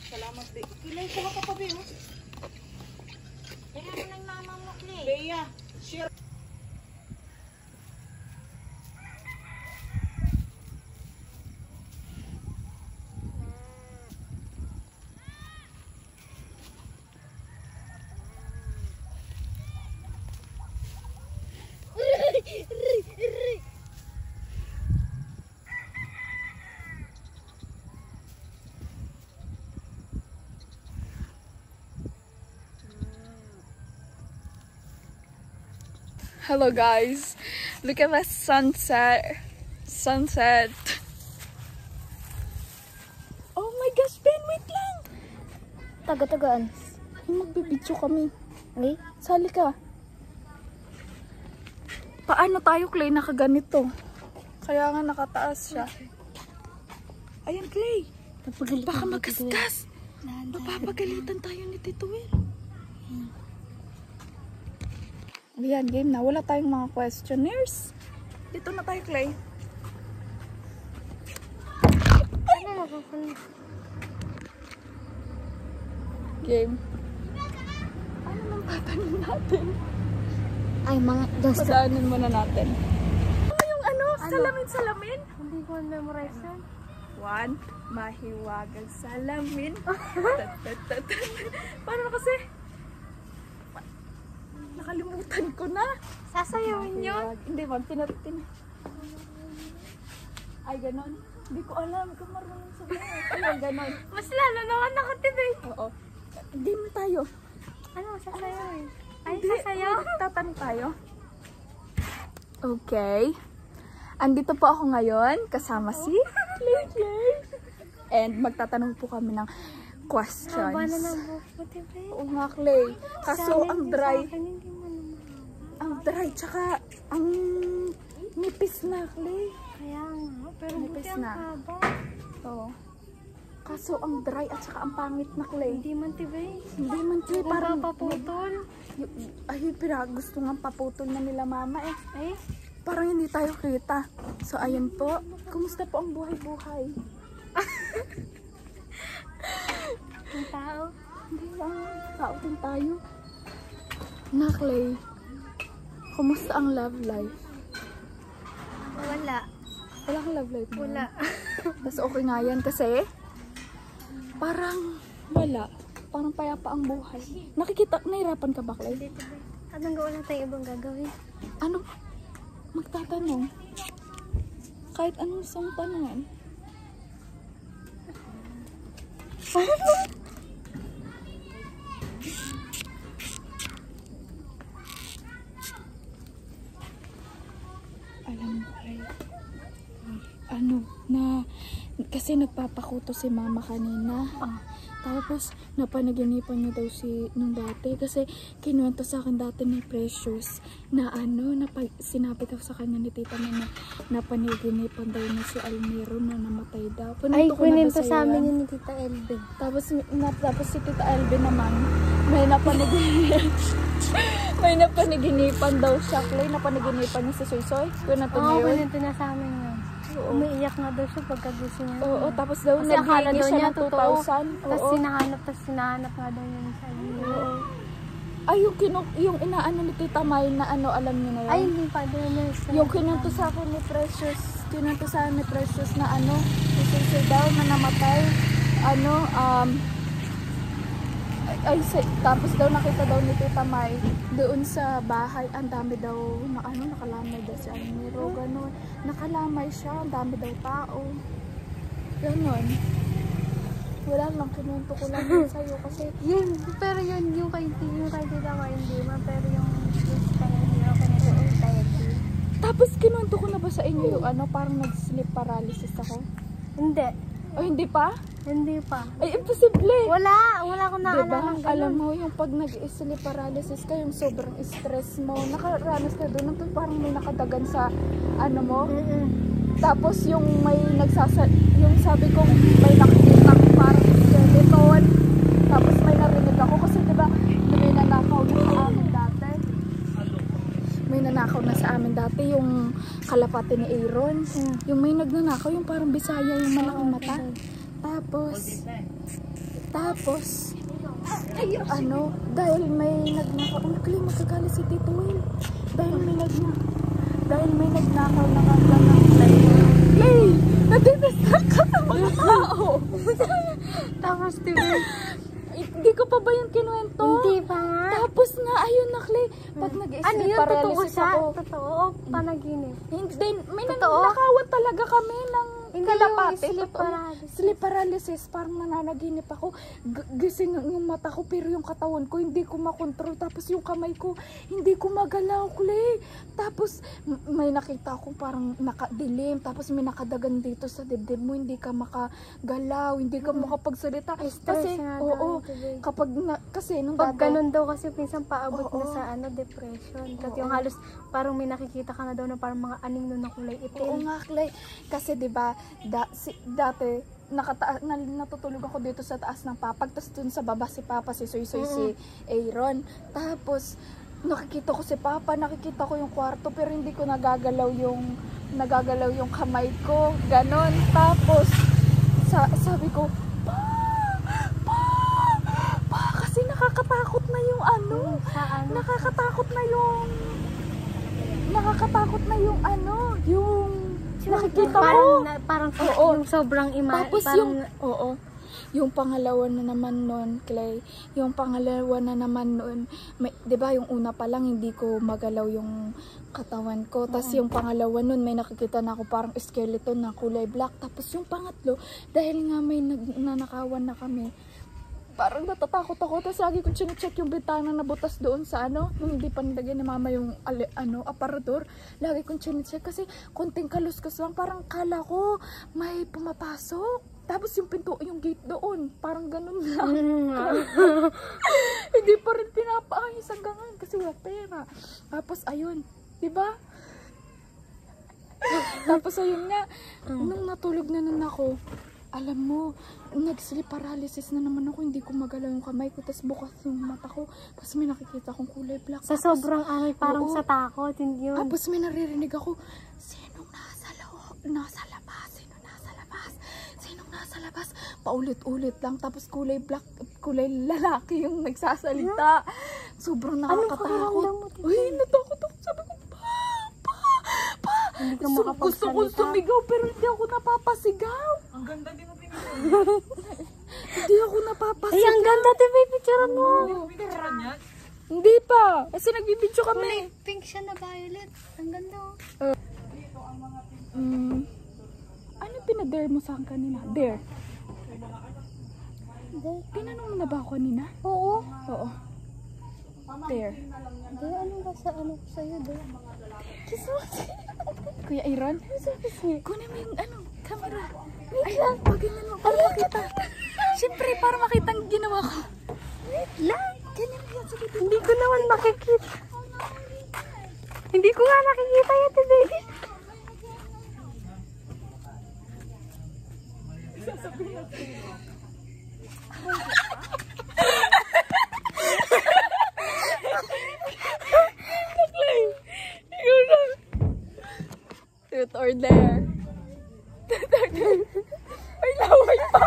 Salamat, Be. Kilay ko ka pa, Be, oh. Kaya mo ng mama mo, Clay. Bea, share. Hello guys, look at the sunset. Oh my gosh, Ben, wait lang. Taga-tagaan. Magbibidyo kami. Okay? Sali ka. Paano tayo, Clay, nakaganito? Kaya nga nakataas siya. Ayan, Clay. Baka magasgas. Mapapagalitan tayo ni Tito Will. Ayan, game na. Wala tayong mga questionnaires. Dito na tayo, Clay. Game. Ano nang tatanin natin? Ay, mga dust. Padaanin muna natin. Ano yung ano? Salamin-salamin? Hindi ko memorize yan. 1. Mahiwagang salamin. Paano kasi? Nakalimutan ko na. Sasayawin yun? Hindi, ma'am. Tinatin. Ay, ganon. Hindi ko alam kung marunong sabihin. Ayun, ganon. Mas lalo naman nakatibay. Oo. Game tayo. Ano, sasayawin? Ay, Hindi, sasayaw? tatanong tayo. Okay. Andito po ako ngayon kasama si Clay. And magtatanong po kami ng questions. Haba na ng buhok mo, tibay. Oo nga, Clay. Kaso ang dry. Hindi mo naman. Ang dry, tsaka ang nipis na, Clay. Kaya nga, pero Nipis buti ang na. haba. Oo. Kaso ang dry at saka ang pangit na, Clay. Hindi man, tibay. Hindi man, Clay. Kung Parang papaputol. ay, gusto nga paputol na nila mama eh. Ay, Parang hindi tayo kita. So, ayan po. Kumusta po ang buhay-buhay? ang tao. Hindi lang. Tao din tayo. Na, Clay. Kumusta ang love life? Wala. Wala kang love life mo? Wala. Tapos okay nga yan kasi parang wala. Parang payapa ang buhay. Nakikita, nahirapan ka ba, Clay? Hindi, tibay. Anong gawa na tayo ibang gagawin? Ano? Magtatanong. Kahit anong isang tanungan. Alam mo, Clay, ano, kasi nagpapakuto si mama kanina. Tapos, napanaginipan niya daw nung dati. Kasi, kinuwento sa akin dati ni Precious na sinabi daw sa kanya ni tita na napanaginipan daw niya si Almiro na namatay daw. Ay, Pinunto ko na ba kuninto sa'yo sa amin yan? yun ni Tita Elbe. Tapos si Tita Elbe naman, may napanaginipan daw siya, Clay. Napanaginipan niya si Soysoy. Kunento niya Oo, yun. kuninto na sa amin yun. Umiiyak nga daw siya pagkagising niya. Oo, tapos daw Kasi akala nag-iigi daw siya niya ng 2,000. totoo. Tapos Oo. sinahanap nga daw yun sa inyo. Oo. Ay, yung inaano ni Tita May na ano, alam niyo na yun? Ay, hindi pa doon na. Yung kinunto sa akin ni Precious, na ano, si daw na namatay, tapos daw nakita daw ni Tita May doon sa bahay, ang dami daw na nakalamay daw si Almiro, gano'n. Nakalamay siya, ang dami daw tao. Gano'n. Wala lang, kinunto ko lang yun sa'yo kasi Yun, pero yun, yung kay Tita May, hindi man. Pero yung kay Almiro, kay Tita Elbe. tapos kinunto ko na ba sa inyo yung parang nag-sleep paralysis ako? Hindi. O hindi pa? Hindi pa. Ay, imposible! Wala akong Diba? naalala ng Alam ganun. mo, yung pag nag-sleep paralysis ka, yung sobrang stress mo, nakaranas ka doon, parang may nakadagan sa ano mo. Tapos yung yung sabi ko, may nakikita ko parang skeleton. Tapos may narinig ako kasi diba, may nanakaw na sa amin dati. May nanakaw na sa amin dati yung kalapati ni Aaron. Yung may nagnanakaw, yung parang Bisaya, yung malaking mata. Tapos, Tapos, ano, dahil may nagnakaw, Clay, magkagalit si Tito Will. Dahil may nagnakaw na kanta ng Clay. Clay, nadidistract ka sa mga tao. Tapos, diba? Hindi ko pa ba yung kinuwento? Hindi pa nga. Tapos nga, ayun na Clay, pag Ano nag-sleep yun? Totoo paralysis siya? ako. Totoo o panaginip? Hindi, may Totoo? nanakawan talaga kami ng Hindi kalapate. yung sleep Totoo. paralysis. Sleep paralysis, parang nananaginip ako. Gising yung mata ko, pero yung katawan ko, hindi ko makontrol. Tapos yung kamay ko, hindi ko magalaw, Clay. Tapos, may nakita ako parang nakadilim. Tapos may nakadagan dito sa dibdib mo, hindi ka makagalaw, hindi ka makapagsalita. Stress Kasi, nga oo, daw, diba? kapag, kasi nung Pag dati, ganun daw kasi minsan paabot Oo. na sa depression. Kasi Oo. yung halos parang may nakikita ka na daw na parang mga aning nun na kulay oo itim. nga, Clay. Kasi 'di ba, dati natutulog ako dito sa taas ng papag, tapos dun sa baba si Papa, si Soy, si Aaron. Tapos nakikita ko si Papa, nakikita ko yung kwarto, pero hindi ko nagagalaw yung kamay ko, ganon. Tapos sabi ko, pa, kasi nakakatakot na yung Saan? nakakatakot na yung nakikita ko. Parang Oo. yung sobrang Tapos parang, yung pangalawa na naman nun, Clay, yung pangalawa na naman nun, 'di ba yung una pa lang hindi ko magalaw yung katawan ko. Tapos yung pangalawa nun, may nakikita na ako parang skeleton na kulay black. Tapos yung pangatlo, dahil nga may nanakawan na kami, parang natatakot ako. Tapos lagi ko check yung bintana na butas doon sa nung hindi pa nilagyan ni Mama yung aparador. Lagi ko check kasi konting kaluskas lang. Parang kala ko may pumapasok. Tapos yung pinto, yung gate doon, parang ganun lang. Hindi pa rin pinapaayos hanggang ngayon kasi wala pera. Tapos ayun, di ba? Tapos ayun nga, nung natulog na nun ako, alam mo, nag-sleep paralysis na naman ako, hindi ko magalaw yung kamay ko, tapos bukas yung mata ko, tapos may nakikita akong kulay black. sa sobrang parang Oo. sa takot, hindi yun. Tapos may naririnig ako, sinong nasa labas? Sinong nasa labas? Paulit-ulit lang, tapos kulay black, kulay lalaki yung nagsasalita. Sobrang nakakatakot. pakiramdam mo, Tito? Uy, natakot ako. Sabi ko, pa. Hindi ka Gusto ko makapagsalita. sumigaw, pero hindi ako napapasigaw. Ang ganda din mo pinili. Hindi ako napapasigaw. Ay, ang ganda, diba? Picture mo. Picture niya. Hindi pa. Kasi nagbibidyo kami. Pink siya na violet. Ang ganda. Ano pinadare mo sa akin kanina? Dare. Tinanong mo na ba ako kanina? Oo. Oo. Dare. Di, ano ba sa sa'yo, di? Kuya Aaron? Kunin mo yung camera. Ay, pagganyan mo. Para makita. Siyempre, para makita ang ginawa ko. Wait lang. Ganyan mo yan. Sige, Hindi ko naman makikita. Hindi ko nga nakikita yan, today. Truth or dare? Ay, laway pa.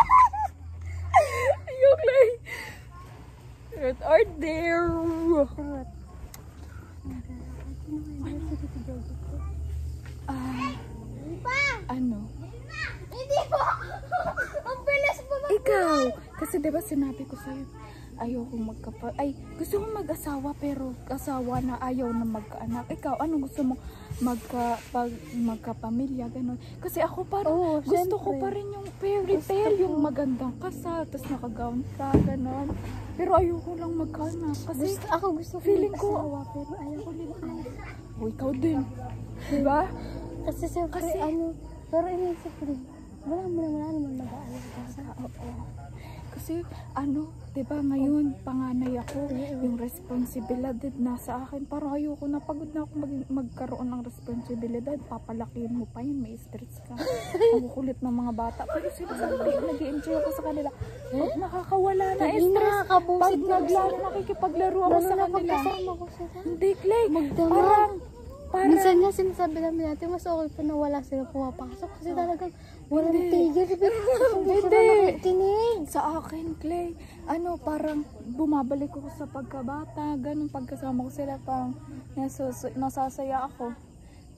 Ayok lang. Truth or dare? Ano? Hindi po! Ang bilis po! Ikaw! Kasi diba sinabi ko sa'yo, ayoko gusto kong mag-asawa pero asawa na ayaw na magkaanak. Ikaw, ano gusto mo? Magkapamilya, gano'n. Kasi ako parang gusto ko pa rin yung fairy tale, yung magandang kasal, tapos nakagown ka, gano'n. Pero ayoko lang magkaanak. Kasi Gusto ko feeling ko, mag-asawa, pero ayaw ko din anak. ikaw din. Diba? Kasi siyempre, pero inisip ko din, wala naman mag-aalaga sa Kasi diba ngayon, panganay ako, yung responsibilidad nasa akin. Parang ayoko na, pagod na ako magkaroon ng responsibilidad. Papalakihin mo pa yun, may stress ka. Ang kulit ng mga bata. Pero siyempre, nag-i-enjoy ako sa kanila. Pag nakakawala na stress, pag nakikipaglaruan ako sa kanila. Kasama ko sa Hindi, Clay, parang Parang, Minsan nga sinasabi namin natin, mas okay pa na wala sila pumapasok kasi talagang walang tigil. Hindi sila nakikinig. sa akin, Clay, parang bumabalik ako sa pagkabata, ganun, pagkasama ko sila, pang nasasaya ako.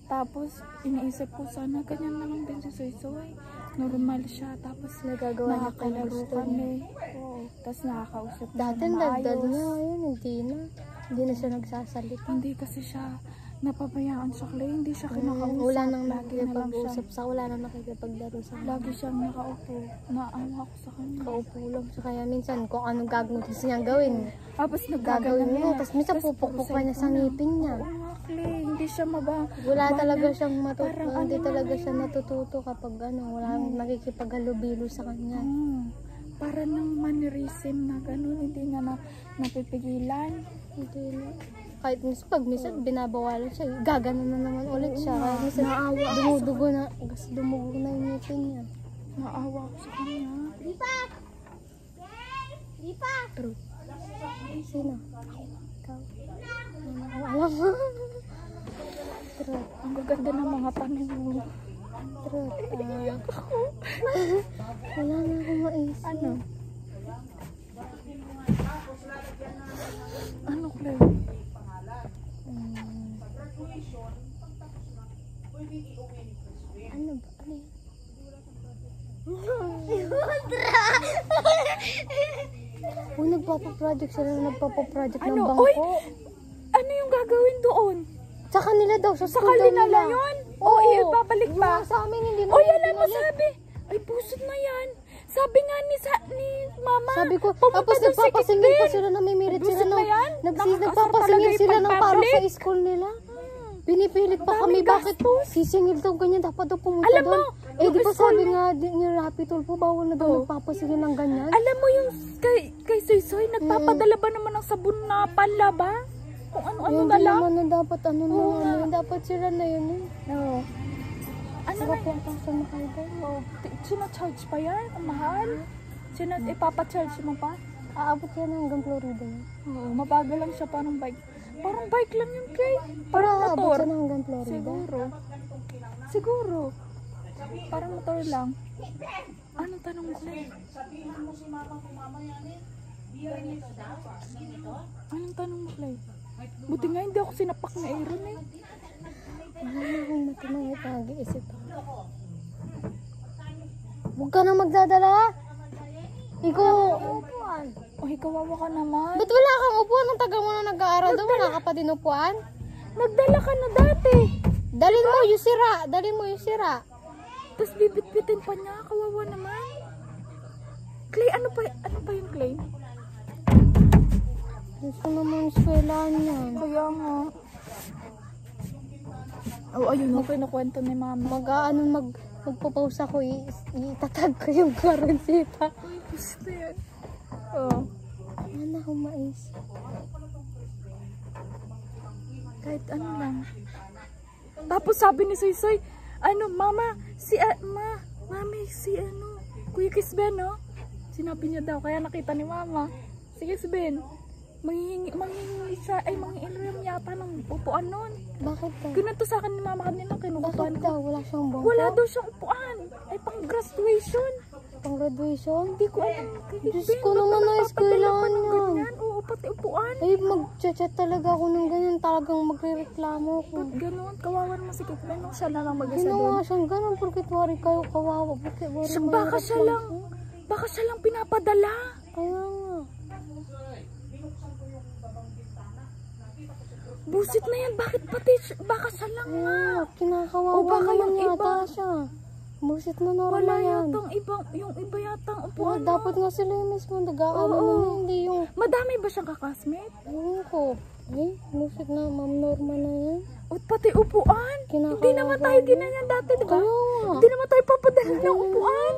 Tapos, iniisip ko, sana ganyan na lang din si Soy-Soy. Normal siya, tapos Nagagawa niya kung nakakalaro gusto kami. Oo. Tapos nakakausap siya Dati na dagdag maayos. niya, ngayon hindi na. Hindi na siya nagsasalita. Hindi kasi siya napabayaan sa Clay, hindi siya kinakausap. Wala nang Lagi na lang siya. nakikipag-usap sa, wala nang nakikipaglaro sa Lagi siyang nakaupo. Naawa ko sa kanya. kaupo lang siya. Kaya minsan kung anong gagawin gusto niyang gawin, Tapos gagawin nagagawin niya. Tapos minsan pupukpuk pa niya sa ngipin niya. Oo nga, Clay, hindi siya Wala talaga Wala. siyang Parang hindi ano talaga naman. siya natututo kapag wala nakikipaghalubilo sa kanya. Para ng mannerism na gano'n, hindi nga napipigilan. Hindi na. Kahit minsan binabawalan siya, gagano na naman ulit siya. Kaya minsan dumudugo na yung ngipin niya. Naawa ko sa kanya. True. Sino? Ikaw? Alam mo? True. Ang gaganda ng mga tanim mo. True. Wala na akong maisip. Ano, Clay? Ano ba? Ano yan? Nagpapaproject sila ng Ano? bangko. Uy! Ano yung gagawin doon? Sa kanila daw, sa Sa school daw kanila nila. yun? Oo. O, ibabalik pa? Sa amin, hindi na. O, yan ang masabi. Ay, pusot na yan. Sabi nga ni Mama. Sabi ko, pumunta tapos doon si nagpapasingil pa Kitbin. sila, namimirit Busit sila na yan? Nakakaasar nagpapasingil talaga sila yung ng para sa pagpapalit. school nila. Pinipilit pa kami, Daming bakit gastos. sisingil daw ganyan, dapat daw pumunta Alam doon. mo, Eh di yung ba school sabi nga ni Rapi Tulfo, bawal na daw nagpapasingil ng ganyan. Alam mo yung kay Soy-Soy, nagpapadala ba naman ng sabon na panlaba? Kung ano-ano Hindi na lang. naman na dapat dapat sila na yun eh. No. Ano Sarap na? yung kaso na kayo doon. Sinacharge pa yan? Ang mahal? Ipapacharge mo pa? Aabot yan hanggang Florida yun. Oo, mabagal lang siya, parang bike. Parang bike lang yun, Kay. Pero Parang aabot motor. yan hanggang Florida. Siguro. Parang motor lang. Anong tanong mo, Clay? Anong tanong mo, Clay? Buti nga hindi ako sinapak na Aaron eh. Wala na akong matinangit na nag-iisip ako. Huwag ka na magdadala. Ikaw, upuan. Ay, kawawa ka naman. Ba't wala kang upuan? Ang tagal mo na nag-aaral doon, wala ka pa din upuan? Nagdala ka na dati. Dalin mo yung sira, dalin mo yung sira. Tapos bibit-bitin pa niya. Kawawa naman. Clay, ano pa yung Clay? Gusto naman eskwelahan yan. Kaya nga. Oh, ayun, kinukwento ni Mama. Magpo-pause ako, itatag ko yung karansita. Ay, gusto yan. Oh. Wala akong maisip. Kahit ano lang. Tapos sabi ni Soy-Soy, Mama, Mami, Kuya Kisben, no? Sinabi niya daw, kaya nakita ni Mama. Si Kisben, manginginom yata ng upuan nun. Bakit daw? Ganito sa akin ni Mama kanina, kinukutuan Bakit ko. daw? Wala siyang bangko? Wala daw siyang upuan. Ay, pang graduation. Pang graduation? Hindi ko alam. Diyos ko naman na eskwelahan yan. Oo, pati upuan. Ay, mag-chat talaga ako ng ganyan. Talagang magre-reklamo ako. Ba't ganun? Kawawa naman si Kitben. No? Siya na lang mag-isa Ginawa doon. siyang ganun. Porkit wari kayo kawawa. Porkit wari Baka siya lang pinapadala. Kaya nga. Busit na yan. Baka siya lang nga. Kinakawawa O baka naman yung yata iba. siya. Busit na normal Wala yan. yatang yung iba yatang Wala, upuan. dapat nga sila yung mismo nag-aaral Oo. na hindi yung... Madami ba siyang kakasmate? Ayun ko. Ay, busit na ma'am normal na yan. O pati upuan. Kinakawawa Hindi naman tayo na. ginanyan dati, di ba? Kaya nga. Hindi naman tayo papadala ng upuan.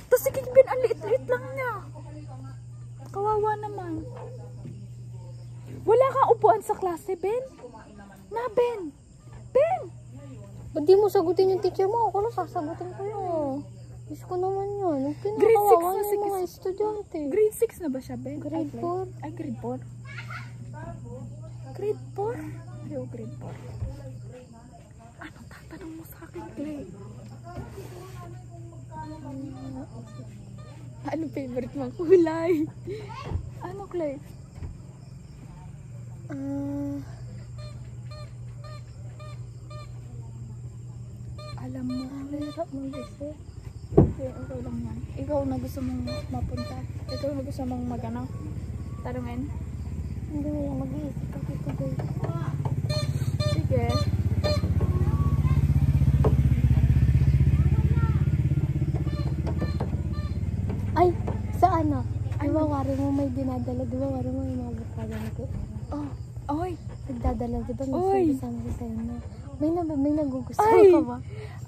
Tapos si Kitben, ang liit-liit lang niya. Kawawa naman. Wala kang upuan sa klase, Ben? Na, Ben? Ben! Ba't di mo sagutin yung teacher mo? Ako lang sasagutin ko yun. Diyos ko naman yun. Grade 6 Kinakawawa na ng si mga estudyante. Grade 6 na ba siya, Ben? Grade 4. Ay, grade 4? Grade 4? Ay, grade 4. tanong mo sa akin, Clay. Ano favorite mong kulay? Ano, Clay? Alam mo, Hirap mag-isip. okay lang yan. Ikaw na gusto mong mapunta. Ikaw na gusto mong mag-ano? Tarungin? Hindi mo lang mag-iisip ako today. Sige. Ay, sa ano? Di ba wari mo may dinadala? Di ba wari mo may mga barkada na kay Oh, oy. nagdadala? Di ba Oy! may kasama sa sa'yo na? May nagugusto Ay! ka ba?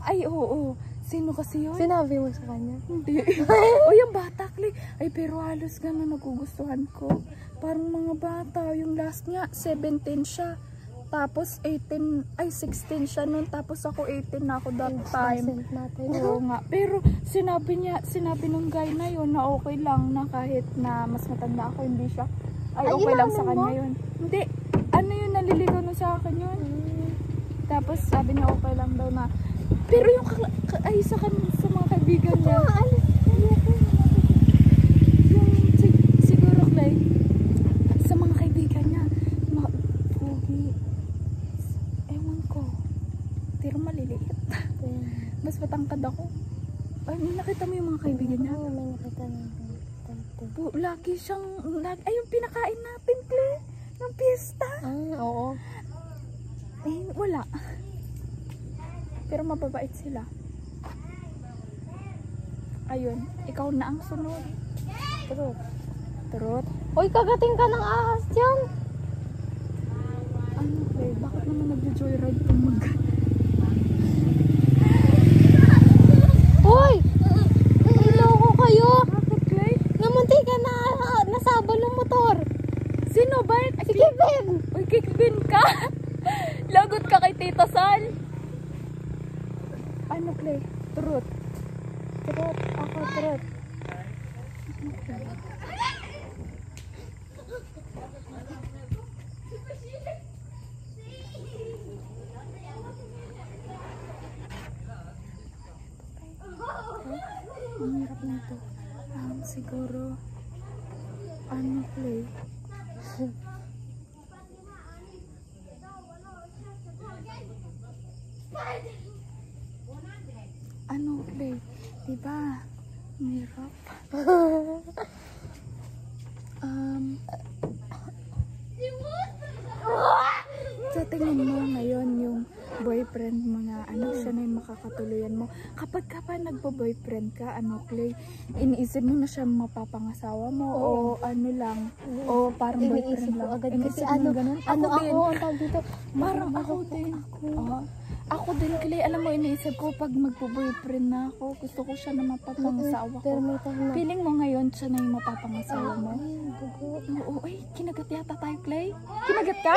Ay, oo. Sino kasi yun? Sinabi mo sa kanya? Hindi. O yung bata, Clay. Ay, pero halos gano'n nagugustuhan ko. Parang mga bata. Yung last niya, 17 siya. Tapos 18, ay 16 siya nun. Tapos ako 18 na ako that time. Doesn't matter. Oo nga. Pero sinabi nung guy na yun na okay lang na kahit na mas matanda ako, hindi siya. Ay, Ay, okay lang sa inamin kanya mo? yun. Hindi. Ano yun, naliligaw na sa akin yun. Tapos sabi niya okay lang daw na. Pero yung ay sa mga kaibigan niya. Yung siguro Clay, sa mga kaibigan niya, pogi. Ewan ko. Pero maliliit. Mas matangkad ako. Ay, nakita mo yung mga kaibigan niya? Oo, may nakita na ako. Lagi siyang, ay yung pinakain natin, Clay. Ng piyesta. Oo. Eh, wala. Pero mababait sila. Ayun, ikaw na ang sunod. True. Trot. Uy, kagating ka ng ahas dyan. Ano, Clay? Bakit naman nag-joyride itong Uy! Niloko kayo. Bakit, Clay? Namunti ka na nasabol ng motor. Sino ba? Si Kevin. Uy, kikbin ka? Lagot ka kay Tita Sal. Ano, Clay? Trot. Trot. Ako trot. Ang hirap na ito. Siguro, ano, Clay? Ano, Clay? Diba? Mahirap. So, tingnan mo ngayon yung boyfriend mo na ano, siya na yung makakatuluyan mo. Kapag nagbo-boyfriend ka, ano, Clay, iniisip mo na siya mapapangasawa mo o ano lang, o parang Iniisip boyfriend ko lang. agad kasi Iniisip mo ano, ganun? ano Ako din. ako, ang tawag dito. Parang ako din. Oo. Ako din, Clay, alam mo, iniisip ko pag magbo-boyfriend na ako, gusto ko siya na mapapangasawa Pero ko. may time na. Feeling mo ngayon siya na yung mapapangasawa mo? Ay, dugo. Oo, ay, kinagat yata tayo, Clay. Kinagat ka?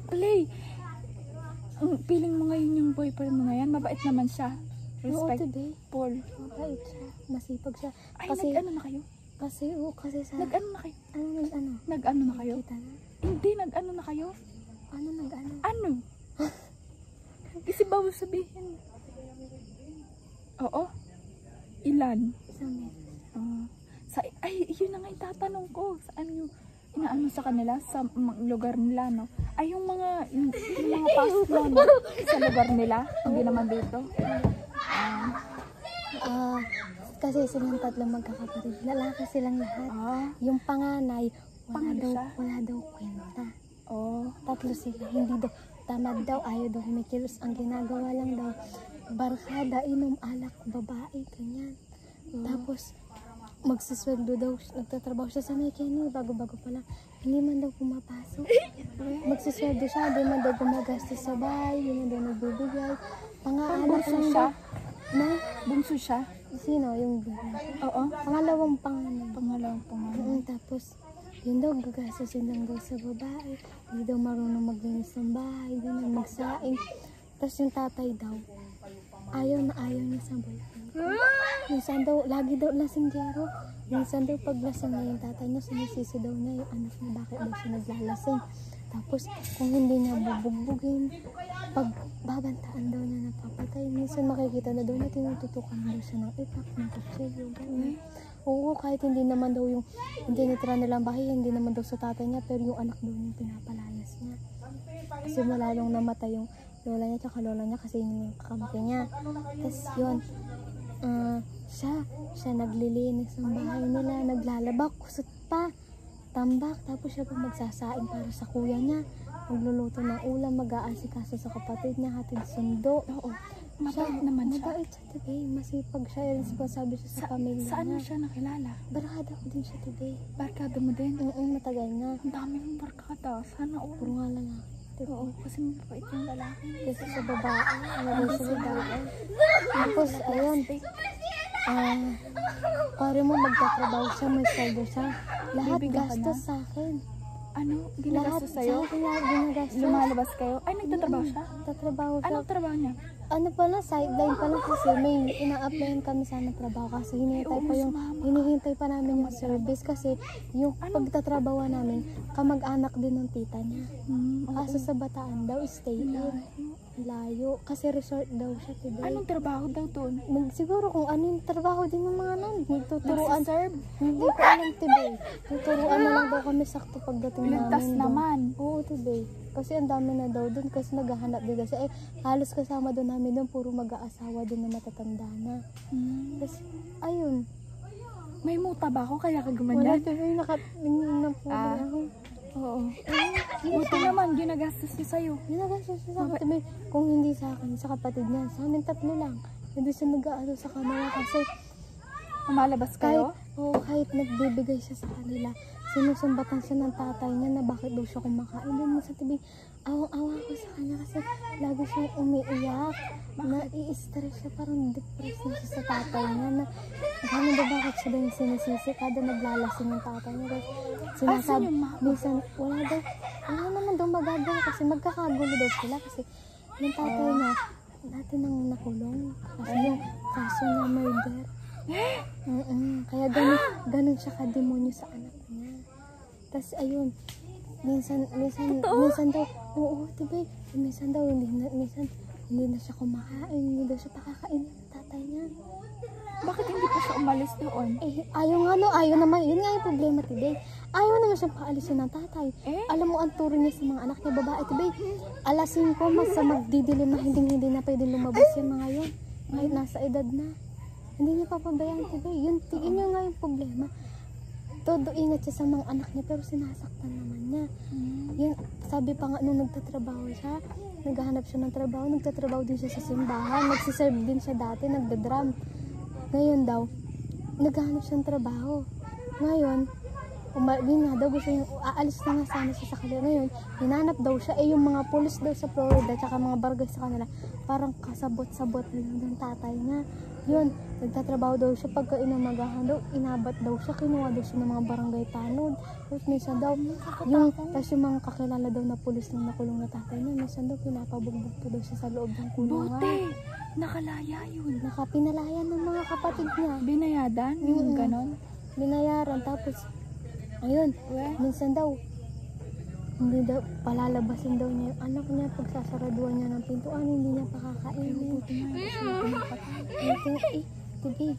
Clay, feeling mo ngayon yung boyfriend mo ngayon, mabait naman siya. Oo, today. Respectful. Mabait siya. Masipag siya. Ay, Kasi, nag-ano na kayo? kasi sa, Nag-ano na kayo? ano, Nag-ano na kayo? kita na. Hindi, nag-ano na kayo? Ano, nag-ano? Ano? Kasi bawal sabihin. Oo. Ilan? Isang meron. Ay, yun na nga itatanong ko. Saan yung inaano sa kanila? Sa lugar nila, no? Ay, yung mga past mo, no? Sa lugar nila? Hindi naman dito. Kasi silang tatlong magkakapatid. Lalaki silang lahat. Yung panganay, Panganay siya? wala daw kwenta. Oh. Tatlo sila, hindi daw. Tamad daw, ayaw daw kumikilos. Ang ginagawa lang daw, barkada, inom, alak, babae, ganyan. Tapos, magsisweldo daw, nagtatrabaho siya sa Kenny, bago-bago pa lang. Hindi man daw pumapasok. Magsisweldo siya, di man daw gumagastos sa bahay, di man daw nagbibigay. Pang-aanak Bunso lang siya? daw. Na? Bunso siya? Sino? Yung bigyan. Oo. Pangalawang panganay. Pangalawang pangalan. Tapos, yun daw, gagastusin lang daw sa babae. Hindi daw marunong maglinis ng bahay, ganun, magsaing. Tapos yung tatay daw, ayaw niya sa boyfriend ko. Minsan daw, lagi daw lasinggero. Minsan daw, pag lasing na yung tatay niya, sinisisi daw niya yung anak niya, bakit daw siya naglalasing. Tapos kung hindi niya bubugbugin, pag babantaan daw niya napapatay. Minsan makikita na daw na tinututukan daw siya ng itak, ng kutsilyo, gano'n. Oo, kahit hindi naman daw yung hindi nitira nilang bahay, hindi naman daw sa tatay niya, pero yung anak daw niya pinapalayas niya. Kasi malalong namatay yung lola niya tsaka lola niya kasi yun yung kakampi niya. Tapos yun, siya naglilinis ng bahay nila, naglalaba, kusot pa, tambak, tapos siya pa magsasaing para sa kuya niya, magluluto ng ulam, mag-aasikaso sa kapatid niya, hatid sundo. Oo. Mabait naman siya. Mabait siya, tibe. Masipag siya, responsable siya sa pamilya Saan mo niya. siya nakilala? Barkada ko din siya, tibe. Barkada mo din? Matagal na. Ang dami mong barkada. Sana Puro nga lalaki. Oo, kasi mabait yung lalaki. Kasi sa babae, sa babae. Tapos, ayun. Pare mo magtatrabaho siya, may sweldo siya. Lahat Bibigyan ka gastos na? sa akin. Ano? Lahat Ginagastos sa'yo? sa akin lahat ginagastos. Lumalabas kayo? Ay, nagtatrabaho siya? Tatrabaho siya. Anong trabaho niya? Ano pala, sideline pala kasi may ina-applyan kami sana trabaho kasi hinihintay pa namin yung service kasi yung pagtatrabaho namin, kamag-anak din ng tita niya. Kaso sa Bataan daw, stay in. Layo. Kasi resort daw siya, tiba. Anong trabaho daw doon? Siguro kung ano yung trabaho din ng mga nan. Tuturuan. Nagsiserve? Hindi ko alam, tiba. Tuturuan na lang daw kami sakto pagdating namin. Ligtas doon. naman. Oo, tiba. Kasi ang dami na daw doon kasi naghahanap din kasi halos kasama doon namin doon puro mag-aasawa din na matatanda na. Tapos, ayun. May muta ba ako kaya ka Wala, gumanyan? tiba. Nakatingin na po ako. Oo. Buti naman, ginagastos niya sa'yo. Ginagastos siya sa akin. Tiba, kung hindi sa akin, sa kapatid niya, sa amin tatlo lang. Hindi siya nag-aano sa kanila kasi Umalabas kayo? kahit nagbibigay siya sa kanila, sinusumbatan siya ng tatay niya na bakit daw siya kumakain. Doon mo sa tibi, awang-awa ko sa kanya kasi lagi siyang umiiyak. Na-i-stress siya, parang depressed na siya sa tatay niya. Na, gano'n daw bakit siya daw yung sinisisi kada naglalasing ng tatay niya. Kasi sinasabi, minsan, wala naman daw magagawa kasi magkakagulo daw sila kasi yung tatay niya, natin nang nakulong. Kasi yung kaso niya murder. Kaya ganun siya kademonyo sa anak niya. Tapos ayun, minsan daw, oo, diba, minsan daw hindi na siya kumakain, hindi daw siya pakakain ng tatay niya. Bakit hindi pa siya umalis doon? Ayaw naman, yun nga yung problema, tibe. Ayaw naman siyang paalisin ng tatay. Alam mo ang turo niya sa mga anak niya babae, tibe. Alas 5 sa magdidilim na hindi na pwedeng lumabas yung mga yun. Kahit nasa edad na. Hindi niya papabayaan, tibe. Yun nga yung problema. Todo ingat siya sa mga anak niya pero sinasaktan naman niya. Yun, sabi pa nga nung nagtatrabaho siya, naghahanap siya ng trabaho, nagtatrabaho din siya sa simbahan, nagsiserve din siya dati, nagdadrum. Ngayon daw, naghahanap siya ng trabaho. Ngayon, yun nga daw gusto niya, aalis na nga sana siya sa kanila. Ngayon, hinanap daw siya, yung mga pulis daw sa Florida, tsaka mga barangay sa kanila, parang kasabot-sabot na lang ng tatay niya. Yun, nagtatrabaho daw siya, pagka inamagahan daw, inabat daw siya, kinuha daw siya ng mga barangay tanod. Tapos minsan daw, tapos yung mga kakilala daw na pulis ng nakulong na tatay niya, minsan daw pinapabugbog pa daw siya sa loob ng kulungan. Buti! Nakalaya yun. Nakapinalayan ng mga kapatid niya. Binayadan? Yung ganon? Binayaran, tapos, ayun, minsan daw, hindi daw, palalabasin daw niya yung anak niya, pagsasaraduan niya ng pintuan, hindi niya pakakainin. Tibi.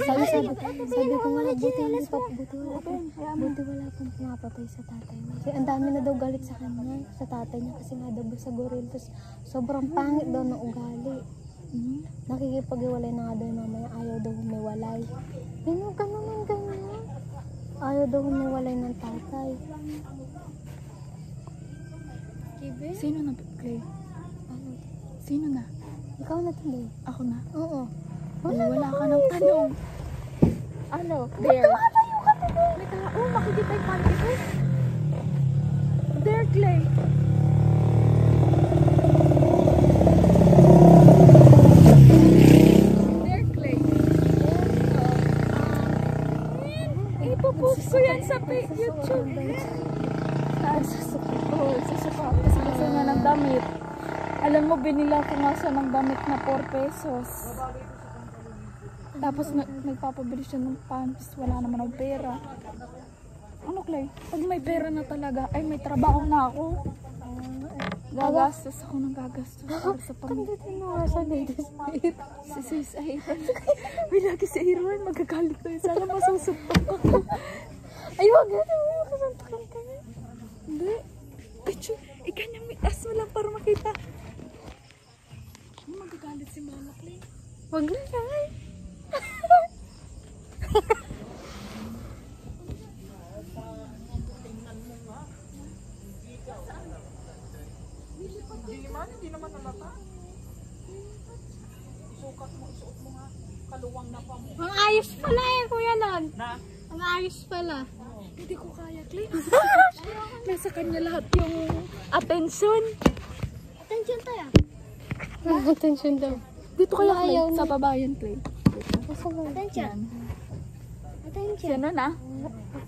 Sabi ko nga, buti wala pang pumapatay sa tatay niya. Kasi ang dami na daw galit sa kanya, sa tatay niya, kasi nga daw sa goril, tapos sobrang pangit daw ng ugali. Nakikipag-iwalay na nga daw mamaya, ayaw daw humiwalay. Ganun. Ayaw daw humiwalay ng tatay. Sino na, Clay? Ano? Sino na? Ikaw na tuloy. Ako na? Oo. Wala ka ng tanong. Ano? There. Malayo ka na doon. May tao. Makikita yung panty ko. There, Clay. There, Clay. Ipopost ko yan sa YouTube. Susuka. Kasi gusto niya ng damit. Alam mo, binila ko nga siya ng damit na 4 pesos. Tapos nagpapabili siya ng pants. Wala naman ang pera. ano, Clay? Pag may pera na talaga, ay may trabaho na ako. Gagastos ako ng gagastos para sa pamilya. Kanditin mo nga sa ladies night. Si Sis Aaron. May lagi si Aaron. Magagalit tayo. Sana masusuntok ako. Ay, wag na. Kasantakan ka na. Hindi. Pichu, ikanyang mitas mo lang para makita. Magagalit si Mama Clay. Wag na ka. Hindi naman nalata. Isukat mo, isuot mo nga. Kaluwang na pa mo. Ang ayos pala eh, Kuya Lon. Na? Ang ayos pala. Hindi ko kaya, Clay. Nasa kanya lahat yung attention. Attention tayo. Attention daw. Dito kaya, Clay. Ayaw Sa babayan, Clay. Attention. Attention. Siya na na.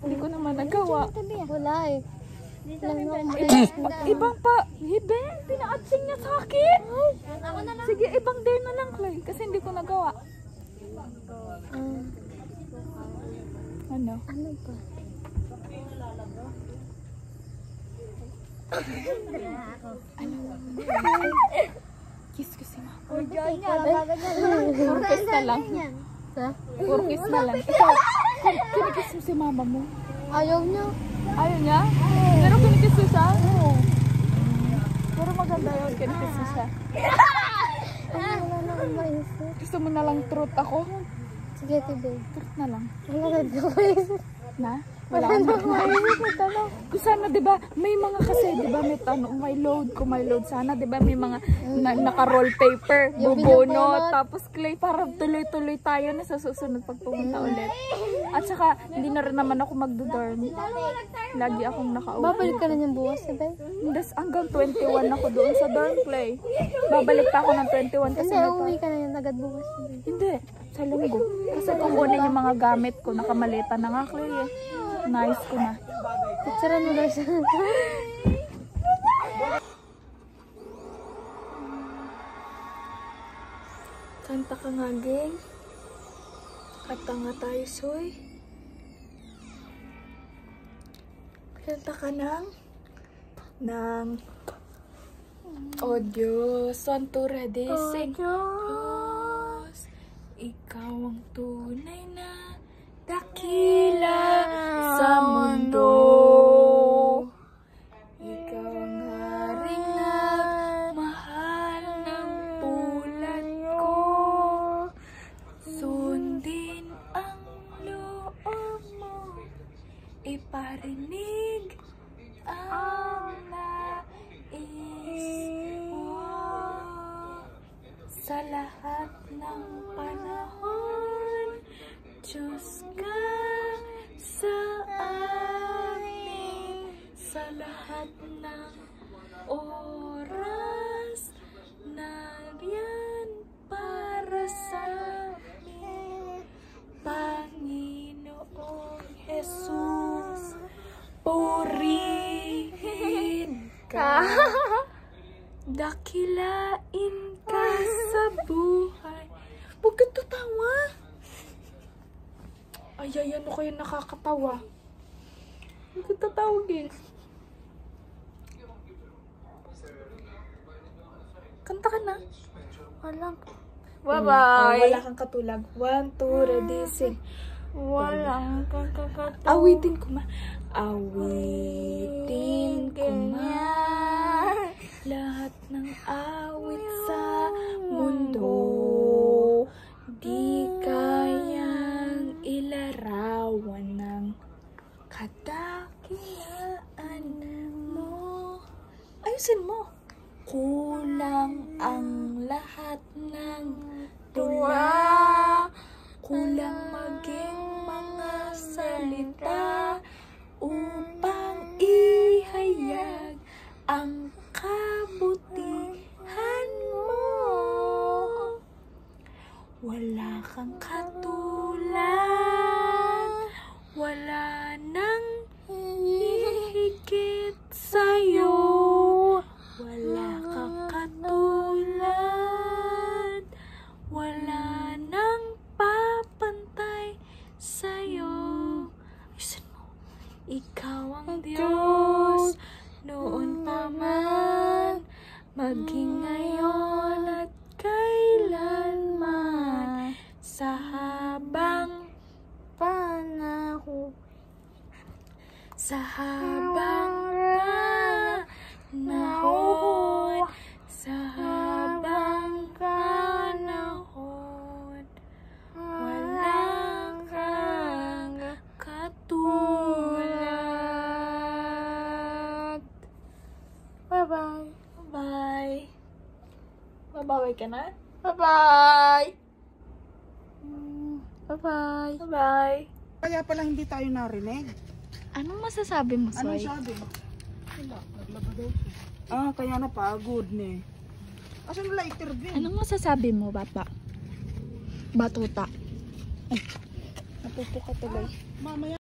Hindi ko naman nagawa. Wala eh. Ibang pa. Hibe, pina-atsing niya sa akin. Sige, ibang day na lang, Clay. Kasi hindi ko nagawa. Ano? Ano ba? Kiss ko si Mama. Purkis na lang. Ha? Purkis na lang. Ikaw, kinikiss mo si Mama mo. Ayaw niya. Ayaw niya? Pero kinikiss mo siya? Oo. Pero maganda yun, kinikiss mo siya. Wala na akong maisip. Gusto mo na lang truth ako? Sige, Tibe. Truth na lang. Wala na akong maisip. Na? Wala na akong maisip. Ito lang. Kung sana, di ba, may mga kasi, di ba, may load, kung may load sana, di ba, may mga naka-roll paper, Yung bubuno, pinapulot. tapos Clay, para tuloy-tuloy tayo na sa susunod pag pumunta ulit. At saka, hindi na rin naman ako magdodorm. Lagi akong nakaupo. Babalik ka na niyang bukas, Tibe? Hanggang 21 ako doon sa dorm, Clay. Babalik pa ako ng 21 kasi Hindi, uuwi ka na yan agad bukas, Tibe. hindi, sa linggo. Kasi kukunin yung mga gamit ko, nakamaleta na nga, Clay, eh. Nice ko na. Picturean mo daw siya. Kanta ka nga, gang. Kanta nga tayo, Soy. Kanta ka ng Oh Diyos, Santo Ready, sing. Diyos, ikaw ang tunay na dakila sa mundo. Ikaw ang haring nagmahal ng tulad ko. Sundin ang loob mo, iparinig ang nais mo. Sa lahat ng panahon, Diyos ka sa amin. Sa lahat ng oras, nariyan para sa amin. Panginoong Jesus, purihin ka. Dakilain ka sa buhay. Huwag kang tatawa. Ay, ano kayo nakakatawa? Huwag kang tatawagin. Kanta ka na. Walang. Bye-bye. Wala kang katulag. 1, 2, ready, sing. Walang kang kakatawa. Awitin ko ma. Awitin ko ma. Lahat ng awit sa mundo, di kayang ilarawan ng kadakilaan mo. Ayusin mo. Kulang ang lahat ng tula, kulang maging mga salita upang ihayag ang kabutihan mo. Wala kang katulad, wala nang hihigit sa'yo. Wala kang katulad, wala nang papantay sa'yo. Ayusin mo. ikaw ang Diyos. Noon pa man, maging ngayon at kailanman, sa habang panahon, sa habang panahon, sa habang panahon, walang kang katulad. Bye-bye. Bye. Bye-bye ka na? Bye-bye. Bye-bye. Bye-bye. Kaya pala hindi tayo narinig. Anong masasabi mo, Anong Soy? sabi? Wala, naglaba daw siya. Kaya napagod na eh. Asan na lighter bin? Anong masasabi mo, Bata? Batuta. Ay, napupo ka tuloy. Mamaya.